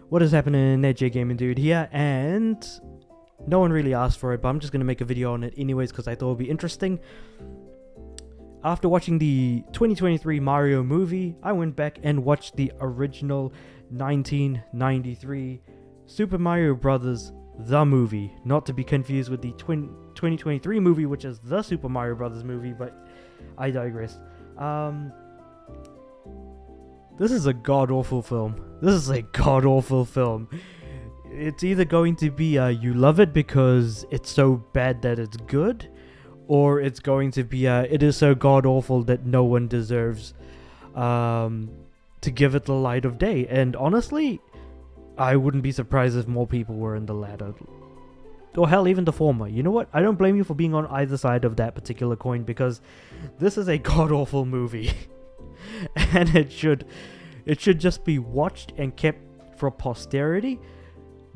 What is happening, J Gaming Dude here, and no one really asked for it, but I'm just going to make a video on it anyways because I thought it would be interesting. After watching the 2023 Mario movie, I went back and watched the original 1993 Super Mario Bros. The movie, not to be confused with the 2023 movie, which is the Super Mario Bros. Movie, but I digress. This is a god-awful film. It's either going to be you love it because it's so bad that it's good, or it's going to be it is so god-awful that no one deserves to give it the light of day. And honestly, I wouldn't be surprised if more people were in the latter. Or hell, even the former. You know what? I don't blame you for being on either side of that particular coin, because this is a god-awful movie. And it should just be watched and kept for posterity,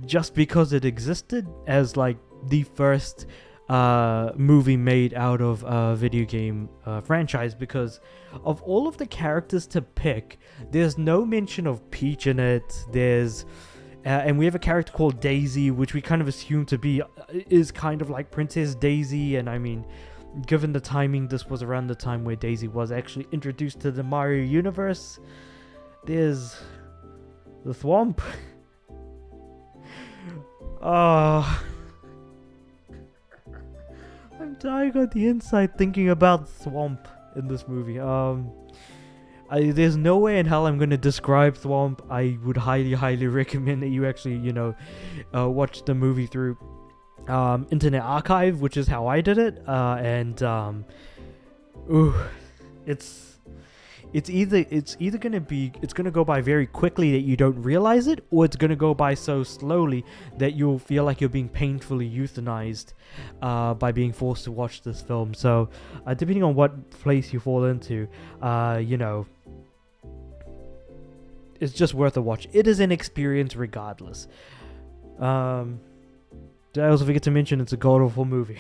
just because it existed as like the first movie made out of a video game franchise. Because of all of the characters to pick, there's no mention of Peach in it. And we have a character called Daisy, which we kind of assume to be is kind of like Princess Daisy. And I mean, given the timing, this was around the time where Daisy was actually introduced to the Mario universe. There's the Thwomp. Oh, I'm dying on the inside thinking about Thwomp in this movie. There's no way in hell I'm going to describe Thwomp. I would highly recommend that you actually, watch the movie through Internet Archive, which is how I did it. It's either gonna go by very quickly that you don't realize it, or it's gonna go by so slowly that you'll feel like you're being painfully euthanized by being forced to watch this film. So depending on what place you fall into, it's just worth a watch. It is an experience regardless. Did I also forget to mention it's a god-awful movie?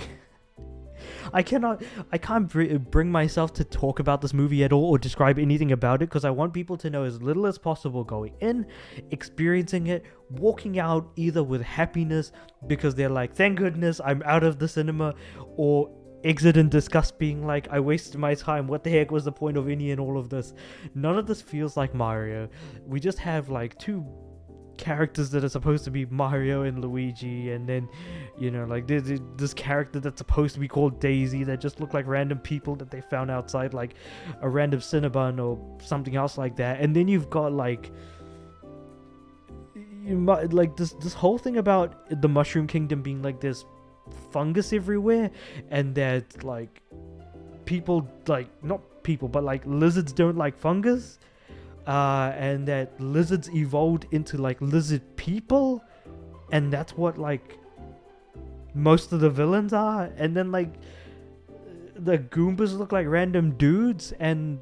I can't bring myself to talk about this movie at all or describe anything about it, because I want people to know as little as possible going in, experiencing it, walking out either with happiness because they're like, thank goodness I'm out of the cinema, or exit in disgust being like, I wasted my time, what the heck was the point of any and all of this. None of this feels like Mario. We just have like two characters that are supposed to be Mario and Luigi, and then like this character that's supposed to be called Daisy that just look like random people that they found outside like a random Cinnabon or something else like that. And then you've got like this whole thing about the Mushroom Kingdom being like this fungus everywhere, and that like people, like not people but like lizards don't like fungus, and that lizards evolved into like lizard people, and that's what like most of the villains are. And then like the Goombas look like random dudes, and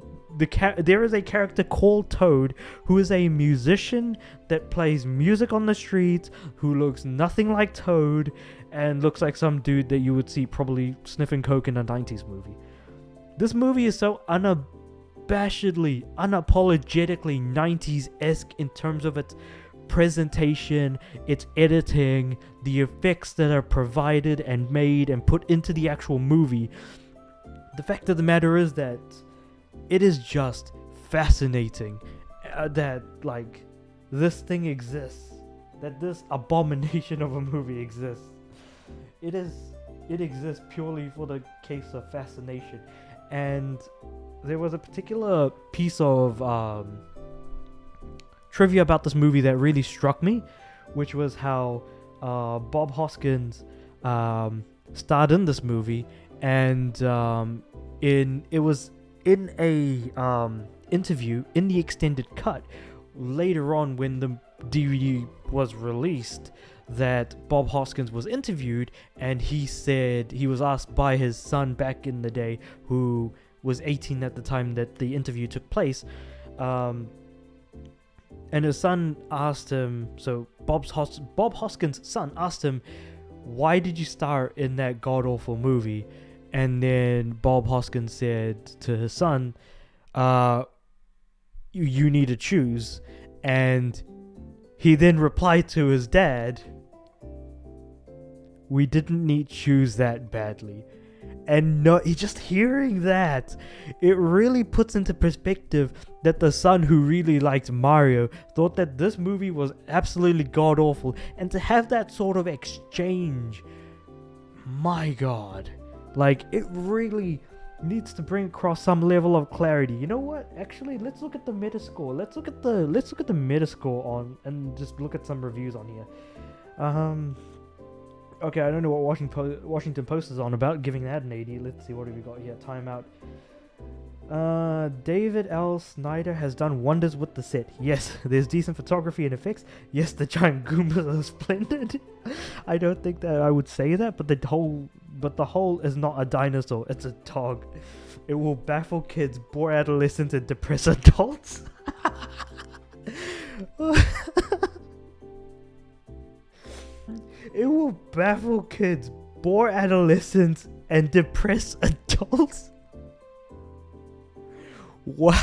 there is a character called Toad who is a musician that plays music on the streets, who looks nothing like Toad and looks like some dude that you would see probably sniffing coke in a 90s movie. This movie is so unabashedly, unapologetically 90s-esque in terms of its presentation, its editing, the effects that are provided and made and put into the actual movie. The fact of the matter is that it is just fascinating that like this thing exists, that this abomination of a movie exists. It exists purely for the case of fascination. And there was a particular piece of trivia about this movie that really struck me, which was how Bob Hoskins starred in this movie, and it was in a interview in the extended cut later on when the DVD was released, that Bob Hoskins was interviewed, and he said he was asked by his son back in the day, who was 18 at the time that the interview took place, and his son asked him, so Bob Hoskins' son asked him, why did you star in that god-awful movie? And then Bob Hoskins said to his son, you need to choose. And He then replied to his dad, "We didn't need shoes that badly." And no, just hearing that, it really puts into perspective that the son who really liked Mario thought that this movie was absolutely god awful, and to have that sort of exchange, my god, like, it really needs to bring across some level of clarity. You know what? Actually, let's look at the Metascore. Let's look at the Metascore on, and just look at some reviews on here. Okay, I don't know what Washington Post is on about, giving that an 80. Let's see, what have we got here? Timeout. David L. Snyder has done wonders with the set. Yes, there's decent photography and effects. Yes, the giant Goombas are splendid. I don't think that I would say that, but the whole is not a dinosaur, it's a dog. It will baffle kids, bore adolescents, and depress adults. It will baffle kids, bore adolescents, and depress adults. Wow.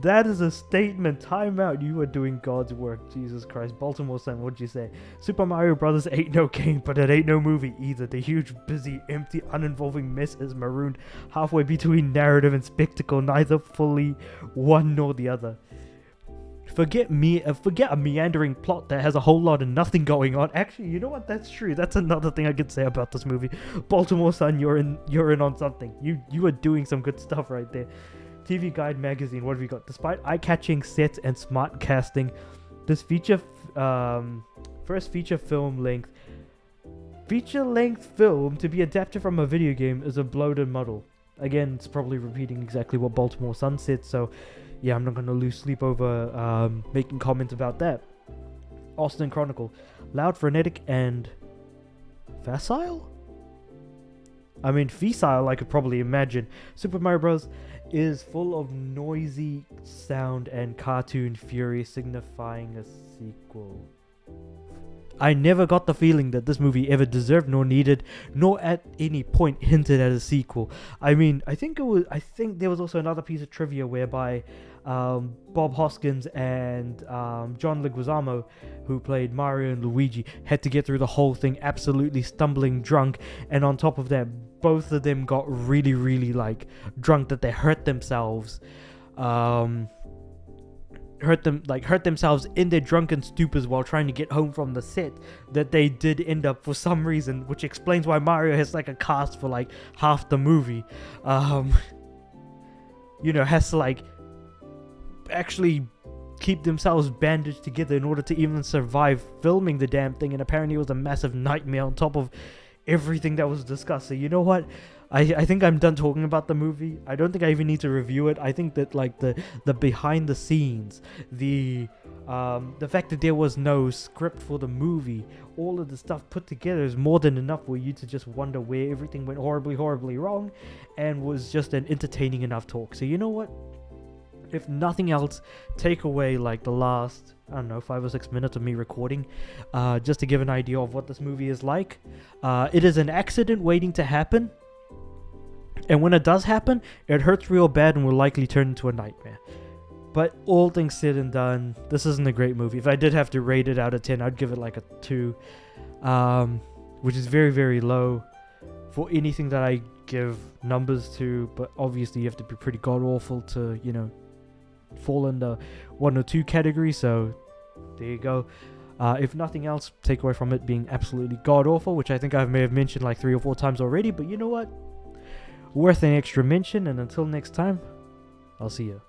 That is a statement. Time out. You are doing God's work. Jesus Christ. Baltimore Sun, what'd you say? Super Mario Brothers ain't no game, but it ain't no movie either. The huge, busy, empty, uninvolving mess is marooned halfway between narrative and spectacle, neither fully one nor the other. Forget a meandering plot that has a whole lot of nothing going on. Actually, you know what? That's true. That's another thing I could say about this movie. Baltimore Sun, you're in on something. You are doing some good stuff right there. TV Guide magazine, what have we got? Despite eye-catching sets and smart casting, this first feature-length film to be adapted from a video game is a bloated muddle. Again, it's probably repeating exactly what Baltimore Sun said, so yeah, I'm not going to lose sleep over making comments about that. Austin Chronicle. Loud, frenetic, and facile? I mean, facile, I could probably imagine. Super Mario Bros. Is full of noisy sound and cartoon fury, signifying a sequel. I never got the feeling that this movie ever deserved nor needed, nor at any point hinted at a sequel. I mean, I think there was also another piece of trivia whereby Bob Hoskins and John Leguizamo, who played Mario and Luigi, had to get through the whole thing absolutely stumbling drunk, and on top of that, both of them got really, really like drunk that they hurt themselves. Hurt themselves in their drunken stupors while trying to get home from the set, that they did end up for some reason, which explains why Mario has like a cast for like half the movie. Has to like actually keep themselves bandaged together in order to even survive filming the damn thing, and apparently it was a massive nightmare on top of everything that was discussed. So you know what? I think I'm done talking about the movie. I don't think I even need to review it. I think that like the behind the scenes, the fact that there was no script for the movie, all of the stuff put together is more than enough for you to just wonder where everything went horribly, horribly wrong, and was just an entertaining enough talk. So you know what? If nothing else, take away like the last, I don't know, 5 or 6 minutes of me recording, just to give an idea of what this movie is like. It is an accident waiting to happen. And when it does happen, it hurts real bad and will likely turn into a nightmare. But all things said and done, this isn't a great movie. If I did have to rate it out of 10, I'd give it like a 2. Which is very, very low for anything that I give numbers to. But obviously you have to be pretty god-awful to, fall in the 1 or 2 category. So there you go. If nothing else, take away from it being absolutely god-awful, which I think I may have mentioned like 3 or 4 times already. But you know what? Worth an extra mention, and until next time, I'll see you.